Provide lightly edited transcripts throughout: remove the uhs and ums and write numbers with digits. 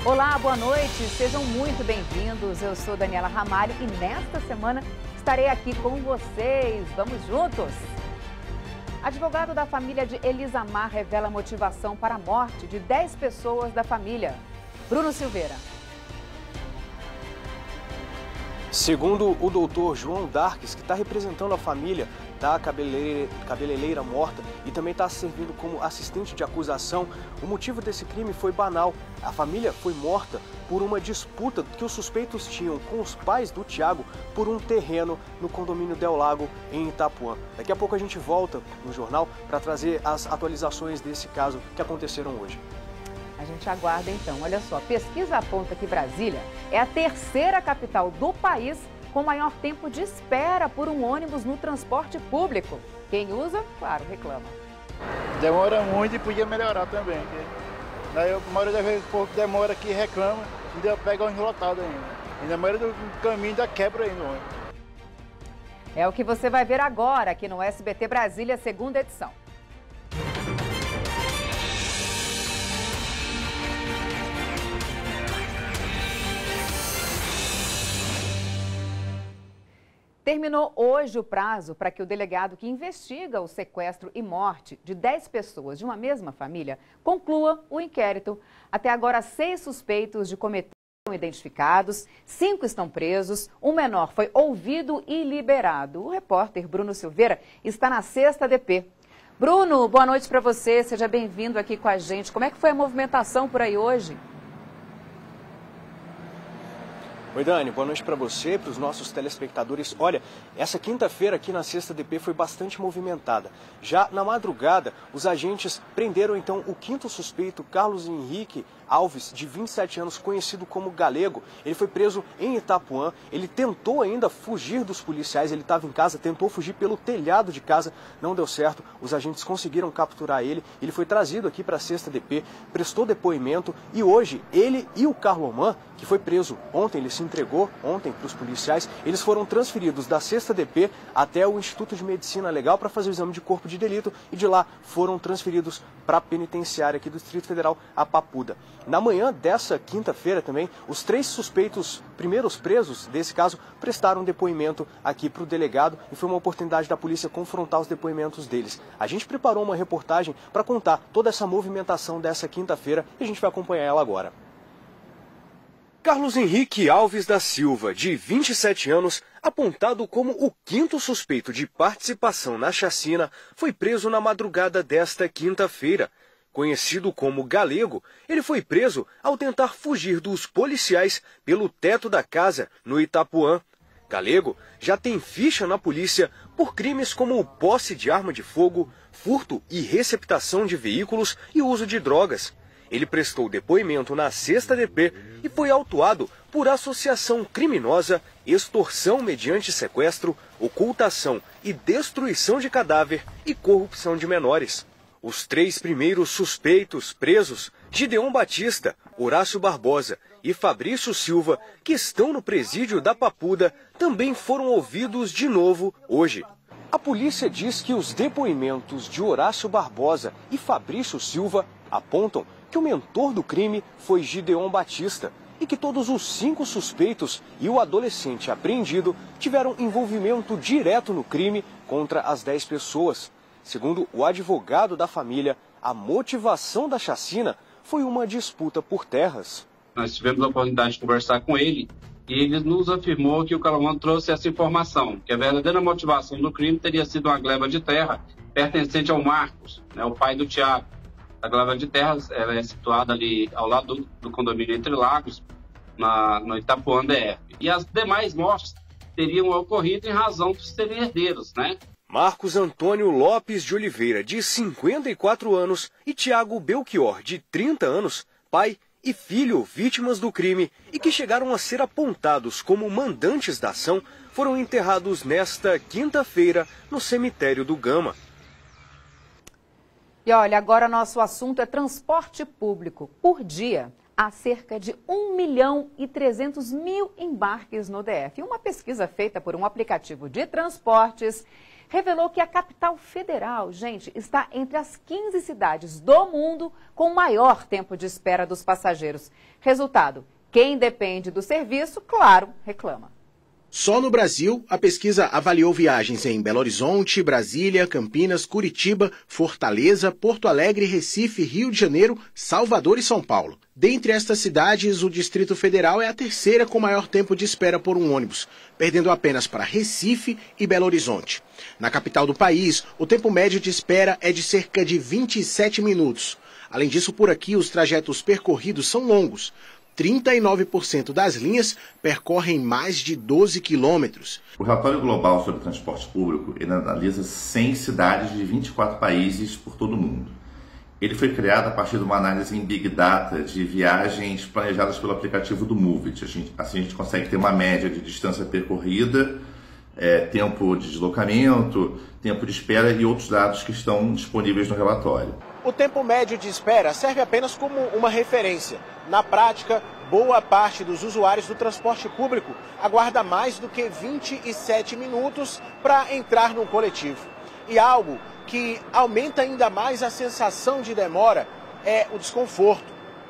Olá, boa noite, sejam muito bem-vindos. Eu sou Daniela Ramalho e nesta semana estarei aqui com vocês. Vamos juntos? Advogado da família de Elisamar revela motivação para a morte de 10 pessoas da família. Bruno Silveira. Segundo o doutor João Darques, que está representando a família da cabeleireira morta e também está servindo como assistente de acusação, o motivo desse crime foi banal. A família foi morta por uma disputa que os suspeitos tinham com os pais do Tiago por um terreno no condomínio Del Lago, em Itapuã. Daqui a pouco a gente volta no jornal para trazer as atualizações desse caso que aconteceram hoje. A gente aguarda então. Olha só, pesquisa aponta que Brasília é a terceira capital do país com maior tempo de espera por um ônibus no transporte público. Quem usa, claro, reclama. Demora muito e podia melhorar também. Daí a maioria das vezes o povo demora aqui e reclama, ainda pega o ônibus lotado ainda. E na maioria do caminho ainda quebra ainda o ônibus. É o que você vai ver agora aqui no SBT Brasília, segunda edição. Terminou hoje o prazo para que o delegado que investiga o sequestro e morte de 10 pessoas de uma mesma família conclua o inquérito. Até agora, 6 suspeitos de cometer foram identificados, 5 estão presos, um menor foi ouvido e liberado. O repórter Bruno Silveira está na 6ª DP. Bruno, boa noite para você, seja bem-vindo aqui com a gente. Como é que foi a movimentação por aí hoje? Oi, Dani, boa noite para você, para os nossos telespectadores. Olha, essa quinta-feira aqui na 6ª DP foi bastante movimentada. Já na madrugada, os agentes prenderam então o 5º suspeito, Carlos Henrique Alves, de 27 anos, conhecido como Galego. Ele foi preso em Itapuã, ele tentou ainda fugir dos policiais, ele estava em casa, tentou fugir pelo telhado de casa, não deu certo, os agentes conseguiram capturar ele, ele foi trazido aqui para a 6ª DP, prestou depoimento e hoje ele e o Carloman, que foi preso ontem, ele se entregou ontem para os policiais, eles foram transferidos da 6ª DP até o Instituto de Medicina Legal para fazer o exame de corpo de delito e de lá foram transferidos para a penitenciária aqui do Distrito Federal, a Papuda. Na manhã dessa quinta-feira também, os 3 suspeitos primeiros presos desse caso prestaram depoimento aqui para o delegado e foi uma oportunidade da polícia confrontar os depoimentos deles. A gente preparou uma reportagem para contar toda essa movimentação dessa quinta-feira e a gente vai acompanhar ela agora. Carlos Henrique Alves da Silva, de 27 anos, apontado como o 5º suspeito de participação na chacina, foi preso na madrugada desta quinta-feira. Conhecido como Galego, ele foi preso ao tentar fugir dos policiais pelo teto da casa no Itapuã. Galego já tem ficha na polícia por crimes como posse de arma de fogo, furto e receptação de veículos e uso de drogas. Ele prestou depoimento na 6ª DP e foi autuado por associação criminosa, extorsão mediante sequestro, ocultação e destruição de cadáver e corrupção de menores. Os 3 primeiros suspeitos presos, Gideon Batista, Horácio Barbosa e Fabrício Silva, que estão no presídio da Papuda, também foram ouvidos de novo hoje. A polícia diz que os depoimentos de Horácio Barbosa e Fabrício Silva apontam que o mentor do crime foi Gideon Batista e que todos os 5 suspeitos e o adolescente apreendido tiveram envolvimento direto no crime contra as 10 pessoas. Segundo o advogado da família, a motivação da chacina foi uma disputa por terras. Nós tivemos a oportunidade de conversar com ele e ele nos afirmou que o Carloman trouxe essa informação, que a verdadeira motivação do crime teria sido uma gleba de terra pertencente ao Marcos, o pai do Tiago. A gleba de terras ela é situada ali ao lado do condomínio Entre Lagos, no Itapuã DF. E as demais mortes teriam ocorrido em razão dos serem herdeiros, Marcos Antônio Lopes de Oliveira, de 54 anos, e Tiago Belchior, de 30 anos, pai e filho vítimas do crime e que chegaram a ser apontados como mandantes da ação, foram enterrados nesta quinta-feira no cemitério do Gama. E olha, agora nosso assunto é transporte público. Por dia, há cerca de 1.300.000 embarques no DF. Uma pesquisa feita por um aplicativo de transportes revelou que a capital federal, gente, está entre as 15 cidades do mundo com o maior tempo de espera dos passageiros. Resultado, quem depende do serviço, claro, reclama. Só no Brasil, a pesquisa avaliou viagens em Belo Horizonte, Brasília, Campinas, Curitiba, Fortaleza, Porto Alegre, Recife, Rio de Janeiro, Salvador e São Paulo. Dentre estas cidades, o Distrito Federal é a terceira com maior tempo de espera por um ônibus, perdendo apenas para Recife e Belo Horizonte. Na capital do país, o tempo médio de espera é de cerca de 27 minutos. Além disso, por aqui, os trajetos percorridos são longos. 39% das linhas percorrem mais de 12 quilômetros. O relatório global sobre transporte público ele analisa 100 cidades de 24 países por todo o mundo. Ele foi criado a partir de uma análise em Big Data de viagens planejadas pelo aplicativo do Movit. Assim a gente consegue ter uma média de distância percorrida, tempo de deslocamento, tempo de espera e outros dados que estão disponíveis no relatório. O tempo médio de espera serve apenas como uma referência. Na prática, boa parte dos usuários do transporte público aguarda mais do que 27 minutos para entrar no coletivo. E algo que aumenta ainda mais a sensação de demora é o desconforto,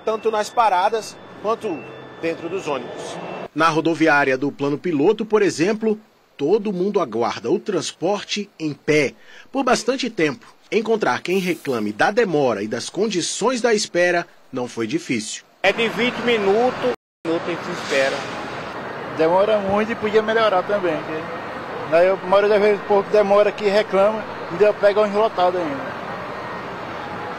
tanto nas paradas quanto dentro dos ônibus. Na rodoviária do Plano Piloto, por exemplo, todo mundo aguarda o transporte em pé por bastante tempo. Encontrar quem reclame da demora e das condições da espera não foi difícil. É de 20 minutos de espera. Demora muito e podia melhorar também. Daí a maioria das vezes o povo demora aqui, reclama, ainda pega o enrolotado ainda.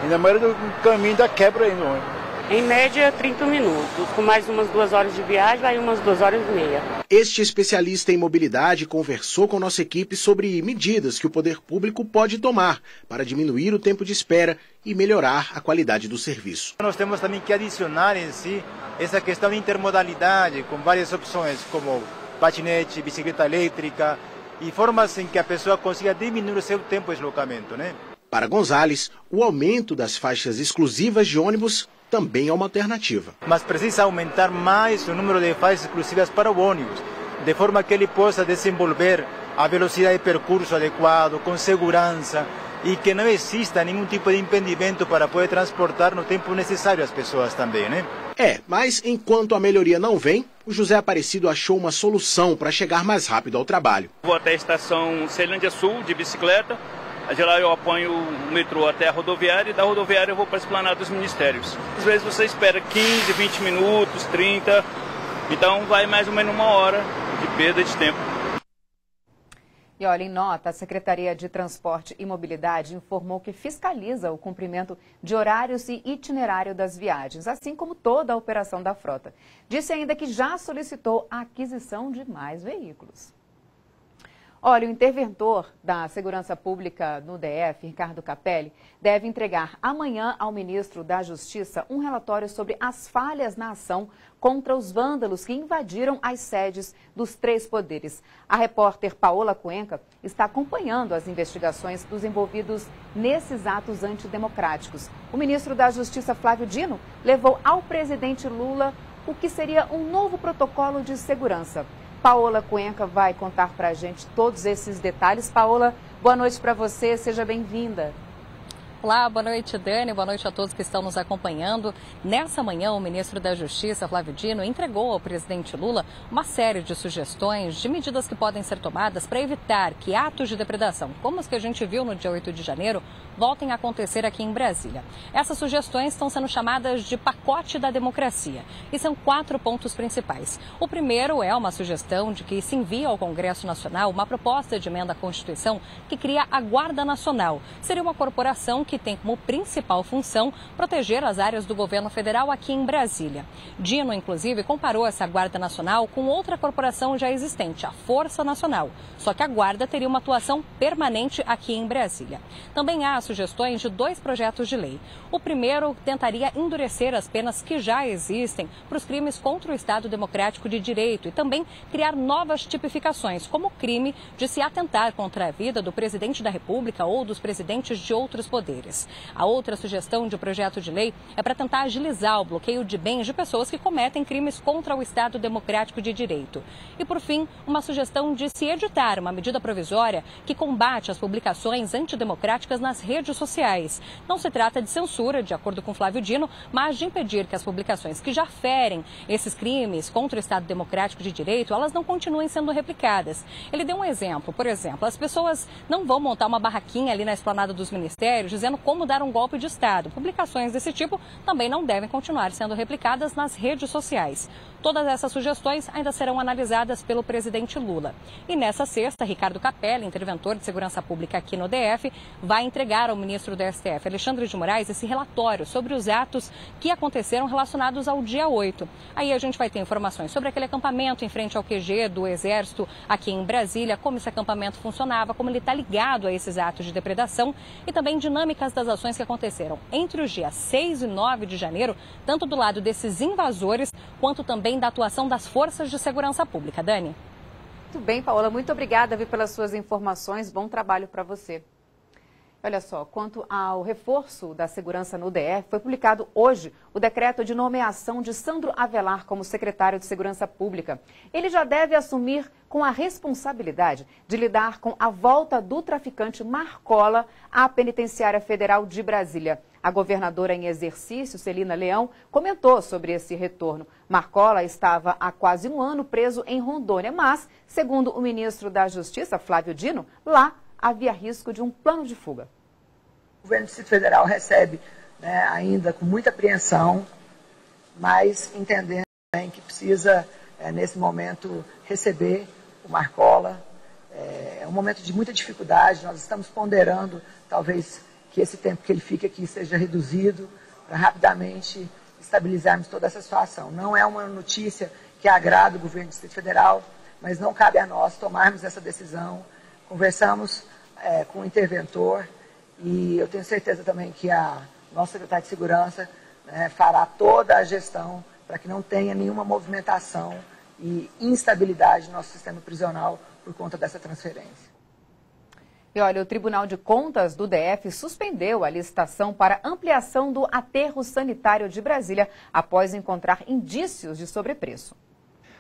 Ainda a maioria do caminho ainda quebra ainda. Em média, 30 minutos. Com mais umas 2 horas de viagem, vai umas 2 horas e meia. Este especialista em mobilidade conversou com nossa equipe sobre medidas que o poder público pode tomar para diminuir o tempo de espera e melhorar a qualidade do serviço. Nós temos também que adicionar em si essa questão de intermodalidade, com várias opções, como patinete, bicicleta elétrica, e formas em que a pessoa consiga diminuir o seu tempo de deslocamento, né? Para Gonzalez, o aumento das faixas exclusivas de ônibus também é uma alternativa. Mas precisa aumentar mais o número de faixas exclusivas para o ônibus, de forma que ele possa desenvolver a velocidade de percurso adequado, com segurança, e que não exista nenhum tipo de impedimento para poder transportar no tempo necessário as pessoas também, né? Mas enquanto a melhoria não vem, o José Aparecido achou uma solução para chegar mais rápido ao trabalho. Vou até a estação Ceilândia Sul de bicicleta. De lá eu apanho o metrô até a rodoviária e da rodoviária eu vou para a Esplanada dos Ministérios. Às vezes você espera 15, 20 minutos, 30, então vai mais ou menos 1 hora de perda de tempo. E olha, em nota, a Secretaria de Transporte e Mobilidade informou que fiscaliza o cumprimento de horários e itinerário das viagens, assim como toda a operação da frota. Disse ainda que já solicitou a aquisição de mais veículos. Olha, o interventor da Segurança Pública no DF, Ricardo Capelli, deve entregar amanhã ao ministro da Justiça um relatório sobre as falhas na ação contra os vândalos que invadiram as sedes dos 3 poderes. A repórter Paola Cuenca está acompanhando as investigações dos envolvidos nesses atos antidemocráticos. O ministro da Justiça, Flávio Dino, levou ao presidente Lula o que seria um novo protocolo de segurança. Paola Cuenca vai contar para a gente todos esses detalhes. Paola, boa noite para você, seja bem-vinda. Olá, boa noite, Dani, boa noite a todos que estão nos acompanhando. Nessa manhã, o ministro da Justiça, Flávio Dino, entregou ao presidente Lula uma série de sugestões de medidas que podem ser tomadas para evitar que atos de depredação, como os que a gente viu no dia 8 de janeiro, voltem a acontecer aqui em Brasília. Essas sugestões estão sendo chamadas de pacote da democracia e são 4 pontos principais. O primeiro é uma sugestão de que se envie ao Congresso Nacional uma proposta de emenda à Constituição que cria a Guarda Nacional. Seria uma corporação que tem como principal função proteger as áreas do governo federal aqui em Brasília. Dino, inclusive, comparou essa Guarda Nacional com outra corporação já existente, a Força Nacional. Só que a Guarda teria uma atuação permanente aqui em Brasília. Também há sugestões de 2 projetos de lei. O primeiro tentaria endurecer as penas que já existem para os crimes contra o Estado Democrático de Direito e também criar novas tipificações, como o crime de se atentar contra a vida do presidente da República ou dos presidentes de outros poderes. Pires. A outra sugestão de projeto de lei é para tentar agilizar o bloqueio de bens de pessoas que cometem crimes contra o Estado Democrático de Direito. E, por fim, uma sugestão de se editar uma medida provisória que combate as publicações antidemocráticas nas redes sociais. Não se trata de censura, de acordo com Flávio Dino, mas de impedir que as publicações que já ferem esses crimes contra o Estado Democrático de Direito, elas não continuem sendo replicadas. Ele deu um exemplo, por exemplo, as pessoas não vão montar uma barraquinha ali na esplanada dos ministérios dizendo como dar um golpe de Estado. Publicações desse tipo também não devem continuar sendo replicadas nas redes sociais. Todas essas sugestões ainda serão analisadas pelo presidente Lula. E nessa sexta, Ricardo Capelli, interventor de segurança pública aqui no DF, vai entregar ao ministro do STF, Alexandre de Moraes, esse relatório sobre os atos que aconteceram relacionados ao dia 8. Aí a gente vai ter informações sobre aquele acampamento em frente ao QG do Exército aqui em Brasília, como esse acampamento funcionava, como ele está ligado a esses atos de depredação e também dinâmicas das ações que aconteceram entre os dias 6 e 9 de janeiro, tanto do lado desses invasores, quanto também da atuação das forças de segurança pública. Dani? Muito bem, Paola. Muito obrigada, pelas suas informações. Bom trabalho para você. Olha só, quanto ao reforço da segurança no DF, foi publicado hoje o decreto de nomeação de Sandro Avelar como secretário de Segurança Pública. Ele já deve assumir com a responsabilidade de lidar com a volta do traficante Marcola à Penitenciária Federal de Brasília. A governadora em exercício, Celina Leão, comentou sobre esse retorno. Marcola estava há quase um ano preso em Rondônia, mas, segundo o ministro da Justiça, Flávio Dino, lá havia risco de um plano de fuga. O governo do Distrito Federal recebe, ainda com muita apreensão, mas entendendo também que precisa, nesse momento, receber o Marcola. É um momento de muita dificuldade, nós estamos ponderando, talvez, que esse tempo que ele fica aqui seja reduzido para rapidamente estabilizarmos toda essa situação. Não é uma notícia que agrada o governo do Distrito Federal, mas não cabe a nós tomarmos essa decisão. Conversamos com o interventor e eu tenho certeza também que a nossa secretária de Segurança fará toda a gestão para que não tenha nenhuma movimentação e instabilidade no nosso sistema prisional por conta dessa transferência. E olha, o Tribunal de Contas do DF suspendeu a licitação para ampliação do aterro sanitário de Brasília após encontrar indícios de sobrepreço.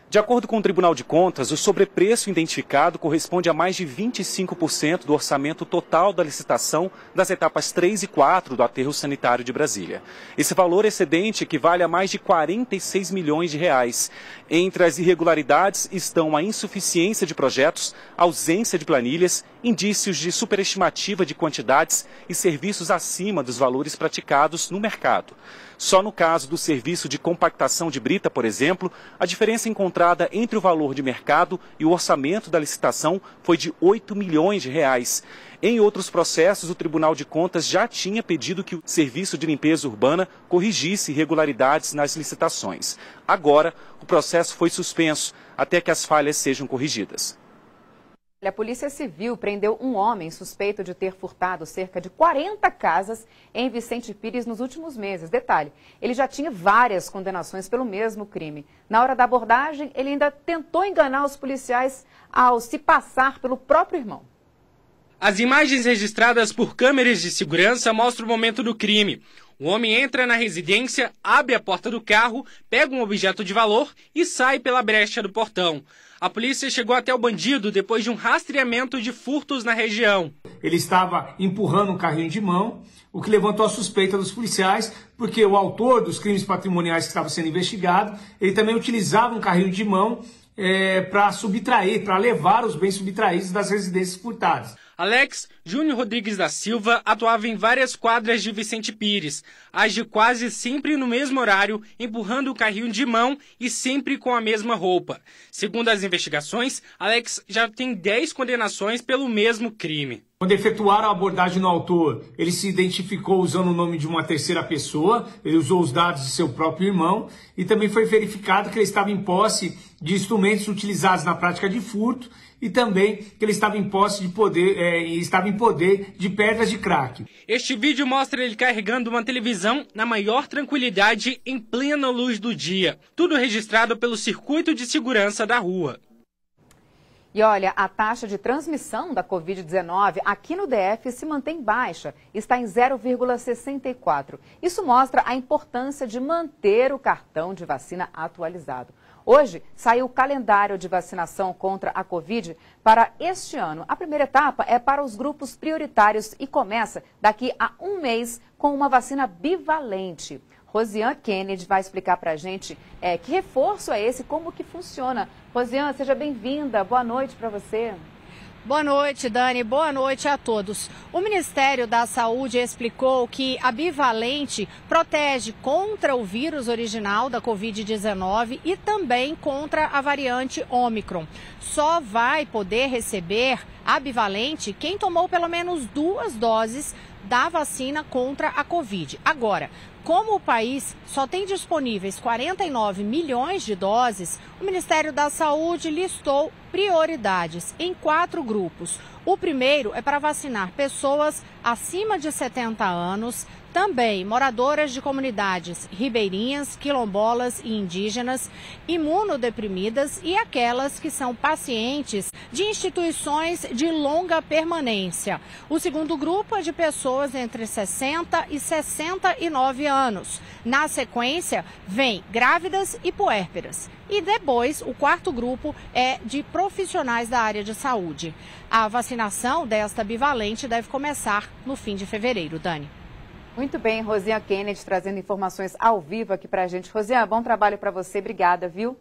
De acordo com o Tribunal de Contas, o sobrepreço identificado corresponde a mais de 25% do orçamento total da licitação das etapas 3 e 4 do aterro sanitário de Brasília. Esse valor excedente equivale a mais de 46 milhões de reais. Entre as irregularidades estão a insuficiência de projetos, ausência de planilhas, indícios de superestimativa de quantidades e serviços acima dos valores praticados no mercado. Só no caso do serviço de compactação de brita, por exemplo, a diferença encontrada entre o valor de mercado e o orçamento da licitação foi de 8 milhões de reais. Em outros processos, o Tribunal de Contas já tinha pedido que o Serviço de Limpeza Urbana corrigisse irregularidades nas licitações. Agora, o processo foi suspenso até que as falhas sejam corrigidas. A Polícia Civil prendeu um homem suspeito de ter furtado cerca de 40 casas em Vicente Pires nos últimos meses. Detalhe, ele já tinha várias condenações pelo mesmo crime. Na hora da abordagem, ele ainda tentou enganar os policiais ao se passar pelo próprio irmão. As imagens registradas por câmeras de segurança mostram o momento do crime. O homem entra na residência, abre a porta do carro, pega um objeto de valor e sai pela brecha do portão. A polícia chegou até o bandido depois de um rastreamento de furtos na região. Ele estava empurrando um carrinho de mão, o que levantou a suspeita dos policiais, porque o autor dos crimes patrimoniais que estava sendo investigado, ele também utilizava um carrinho de mão para subtrair, para levar os bens subtraídos das residências furtadas. Alex Júnior Rodrigues da Silva atuava em várias quadras de Vicente Pires. Age quase sempre no mesmo horário, empurrando o carrinho de mão e sempre com a mesma roupa. Segundo as investigações, Alex já tem 10 condenações pelo mesmo crime. Quando efetuaram a abordagem no autor, ele se identificou usando o nome de uma terceira pessoa, ele usou os dados de seu próprio irmão e também foi verificado que ele estava em posse de instrumentos utilizados na prática de furto e também que ele estava em posse de poder de pedras de crack. Este vídeo mostra ele carregando uma televisão na maior tranquilidade em plena luz do dia. Tudo registrado pelo circuito de segurança da rua. E olha, a taxa de transmissão da Covid-19 aqui no DF se mantém baixa, está em 0,64. Isso mostra a importância de manter o cartão de vacina atualizado. Hoje saiu o calendário de vacinação contra a Covid para este ano. A primeira etapa é para os grupos prioritários e começa daqui a um mês com uma vacina bivalente. Rosiane Kennedy vai explicar para a gente que reforço é esse, como que funciona. Rosiane, seja bem-vinda. Boa noite para você. Boa noite, Dani. Boa noite a todos. O Ministério da Saúde explicou que a bivalente protege contra o vírus original da Covid-19 e também contra a variante Ômicron. Só vai poder receber a bivalente quem tomou pelo menos 2 doses da vacina contra a Covid. Agora, como o país só tem disponíveis 49 milhões de doses, o Ministério da Saúde listou prioridades em 4 grupos. O primeiro é para vacinar pessoas acima de 70 anos, também moradoras de comunidades ribeirinhas, quilombolas e indígenas, imunodeprimidas e aquelas que são pacientes de instituições de longa permanência. O segundo grupo é de pessoas entre 60 e 69 anos. Na sequência, vem grávidas e puérperas. E depois, o quarto grupo é de profissionais da área de saúde. A vacinação desta bivalente deve começar no fim de fevereiro, Dani. Muito bem, Rosiane Kennedy trazendo informações ao vivo aqui pra gente. Rosiane, bom trabalho para você, obrigada, viu?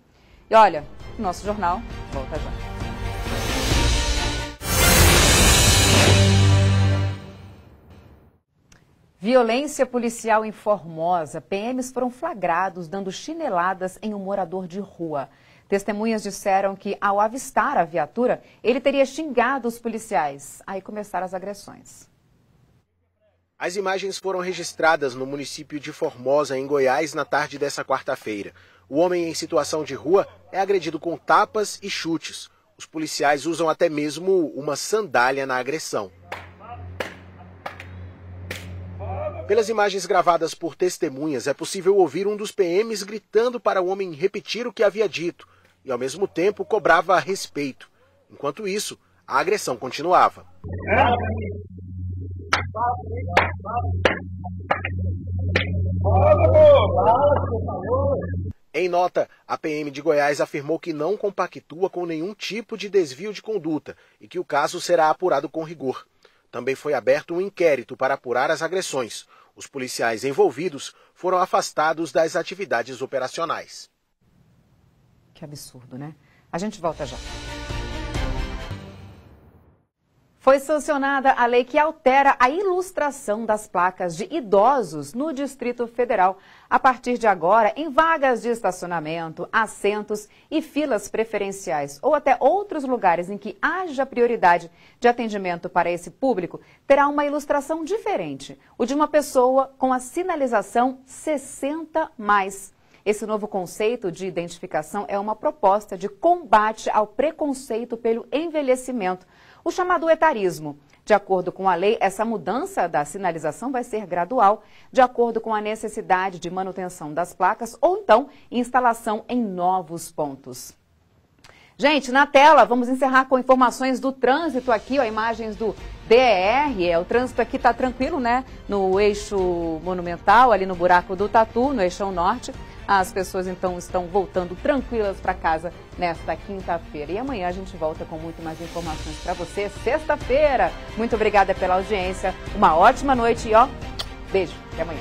E olha, o nosso jornal volta já. Violência policial em Formosa. PMs foram flagrados dando chineladas em um morador de rua. Testemunhas disseram que, ao avistar a viatura, ele teria xingado os policiais. Aí começaram as agressões. As imagens foram registradas no município de Formosa, em Goiás, na tarde dessa quarta-feira. O homem em situação de rua é agredido com tapas e chutes. Os policiais usam até mesmo uma sandália na agressão. Pelas imagens gravadas por testemunhas, é possível ouvir um dos PMs gritando para o homem repetir o que havia dito e, ao mesmo tempo, cobrava respeito. Enquanto isso, a agressão continuava. Em nota, a PM de Goiás afirmou que não compactua com nenhum tipo de desvio de conduta e que o caso será apurado com rigor. Também foi aberto um inquérito para apurar as agressões. Os policiais envolvidos foram afastados das atividades operacionais. Que absurdo, né? A gente volta já. Foi sancionada a lei que altera a ilustração das placas de idosos no Distrito Federal. A partir de agora, em vagas de estacionamento, assentos e filas preferenciais ou até outros lugares em que haja prioridade de atendimento para esse público, terá uma ilustração diferente, o de uma pessoa com a sinalização 60+. Esse novo conceito de identificação é uma proposta de combate ao preconceito pelo envelhecimento, o chamado etarismo. De acordo com a lei, essa mudança da sinalização vai ser gradual, de acordo com a necessidade de manutenção das placas ou então instalação em novos pontos. Gente, na tela, vamos encerrar com informações do trânsito aqui, ó, imagens do DER. O trânsito aqui está tranquilo, né? No eixo monumental, ali no buraco do Tatu, no eixão norte. As pessoas, então, estão voltando tranquilas para casa nesta quinta-feira. E amanhã a gente volta com muito mais informações para você, sexta-feira. Muito obrigada pela audiência. Uma ótima noite e, ó, beijo. Até amanhã.